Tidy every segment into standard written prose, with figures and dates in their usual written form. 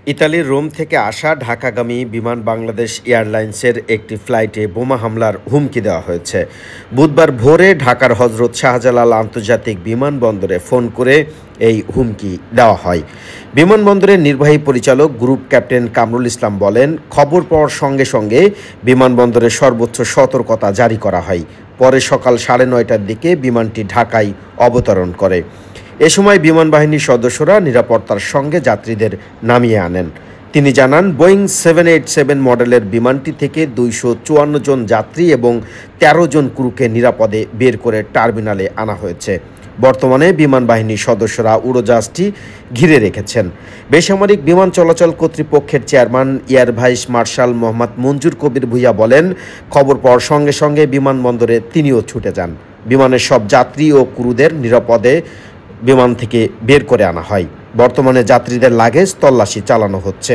ইতালির রোম থেকে আসা ঢাকাগামী বিমান বাংলাদেশ এয়ারলাইন্সের একটি ফ্লাইটে বোমা হামলার হুমকি দেওয়া হয়েছে। বুধবার ভোরে ঢাকার হজরত শাহজালাল আন্তর্জাতিক বিমানবন্দরে ফোন করে এই হুমকি দেওয়া হয়। বিমানবন্দরের নির্বাহী পরিচালক গ্রুপ ক্যাপ্টেন কামরুল ইসলাম বলেন, খবর পাওয়ার সঙ্গে সঙ্গে বিমানবন্দরে সর্বোচ্চ সতর্কতা জারি করা হয়। পরে সকাল 9:30টার দিকে বিমানটি ঢাকায় অবতরণ করে। এ সময় বিমান বাহিনীর সদস্যরা নিরাপত্তার সঙ্গে যাত্রীদের নামিয়ে আনেন। তিনি জানান, বোয়িং 787 মডেলের বিমানটি থেকে 254 জন যাত্রী এবং 13 জন ক্রুকে নিরাপদে বের করে টার্মিনালে আনা হয়েছে। বর্তমানে বিমান বাহিনীর সদস্যরা উড়োজাহাজটি ঘিরে রেখেছেন। বেসামরিক বিমান চলাচল কর্তৃপক্ষের chairman air vice marshal Mohammad Manzur Kabir Bhuiyan বলেন, খবর পাওয়ার সঙ্গে সঙ্গে বিমানবন্দরে তিনিও ছুটে যান। বিমানের সব যাত্রী ও ক্রুদের নিরাপদে বিমান থেকে বের করে আনা হয়। বর্তমানে যাত্রীদের লাগেজ তল্লাশি চালানো হচ্ছে।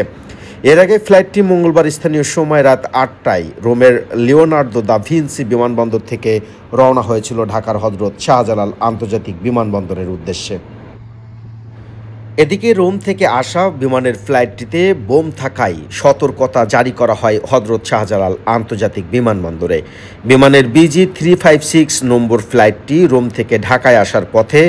এর আগে ফ্লাইটটি মঙ্গলবার স্থানীয় সময় রাত 8টায় রোমের লিওনার্দো দা ভিনসি বিমানবন্দর থেকে রওনা হয়েছিল ঢাকার হজরত শাহজালাল আন্তর্জাতিক বিমানবন্দরের উদ্দেশ্যে। এদিকে রোম থেকে আসা বিমানের ফ্লাইটটিতে বোম থাকায় সতর্কতা জারি করা হয় হজরত শাহজালাল আন্তর্জাতিক বিমানবন্দরে। বিমানের BG356 নম্বর ফ্লাইটটি রোম থেকে ঢাকায় আসার পথে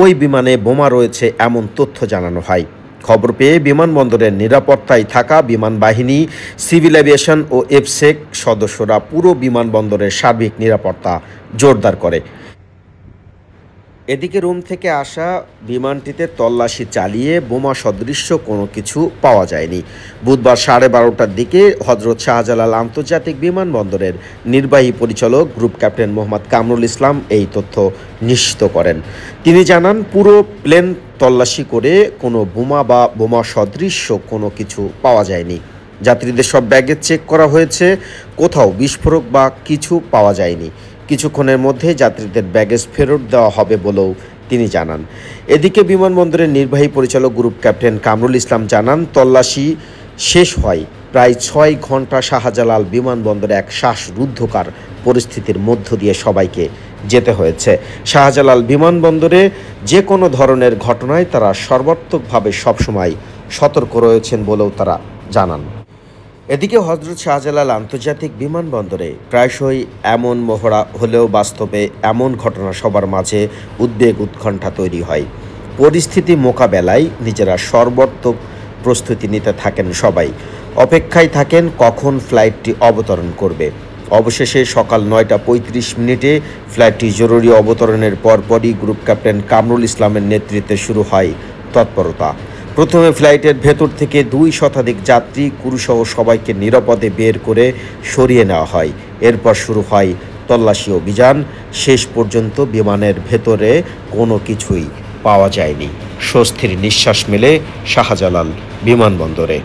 ওই বিমানে বোমা রয়েছে এমন তথ্য জানানো হয়। খবর পেয়ে বিমানবন্দরের নিরাপত্তায় থাকা বিমান বাহিনী, সিভিল এভিয়েশন ও এফসেক সদস্যরা পুরো বিমানবন্দরের সার্বিক নিরাপত্তা জোরদার করে। এদিকে রোম থেকে আসা বিমানটিতে তল্লাশি চালিয়ে বোমা সদৃশ্য কোনো কিছু পাওয়া যায়নি। বুধবার 12:30টার দিকে হজরত শাহজালাল আন্তর্জাতিক বিমানবন্দরের নির্বাহী পরিচালক গ্রুপ ক্যাপ্টেন মোহাম্মদ কামরুল ইসলাম এই তথ্য নিশ্চিত করেন। তিনি জানান, পুরো প্লেন তল্লাশি করে কোনো বোমা বা বোমা সদৃশ্য কোনো কিছু পাওয়া যায়নি। যাত্রীদের সব ব্যাগেজ চেক করা হয়েছে, কোথাও বিস্ফোরক বা কিছু পাওয়া যায়নি। কিছুক্ষণের মধ্যে যাত্রীদের ব্যাগেজ ফেরত দেওয়া হবে বলেও তিনি জানান। এদিকে বিমানবন্দরের নির্বাহী পরিচালক গ্রুপ ক্যাপ্টেন কামরুল ইসলাম জানান, তল্লাশি শেষ হয় প্রায় 6 ঘন্টা শাহজালাল বিমানবন্দরে এক শ্বাসরুদ্ধকর পরিস্থিতির মধ্য দিয়ে সবাইকে যেতে হয়েছে। শাহজালাল বিমানবন্দরে যে কোনো ধরনের ঘটনায় তারা সর্বাত্মকভাবে সবসময় সতর্ক রয়েছেন বলেও তারা জানান। এদিকে হজরত শাহজালাল আন্তর্জাতিক বিমানবন্দরে প্রায়শই এমন মহড়া হলেও বাস্তবে এমন ঘটনা সবার মাঝে উদ্বেগ উৎকণ্ঠা তৈরি হয়। পরিস্থিতি মোকাবেলায় নিজেরা সর্বাত্মক প্রস্তুতি নিতে থাকেন সবাই। অপেক্ষায় থাকেন কখন ফ্লাইটটি অবতরণ করবে। অবশেষে সকাল 9:35 ফ্লাইটটি জরুরি অবতরণের পরপরই গ্রুপ ক্যাপ্টেন কামরুল ইসলামের নেতৃত্বে শুরু হয় তৎপরতা। প্রথমে ফ্লাইটের ভেতর থেকে 2 শতাধিক যাত্রী, ক্রুসহ সবাইকে নিরাপদে বের করে সরিয়ে নেওয়া হয়। এরপর শুরু হয় তল্লাশি অভিযান। শেষ পর্যন্ত বিমানের ভেতরে কোনো কিছুই পাওয়া যায়নি। স্বস্তির নিঃশ্বাস মেলে শাহজালাল বিমানবন্দরে।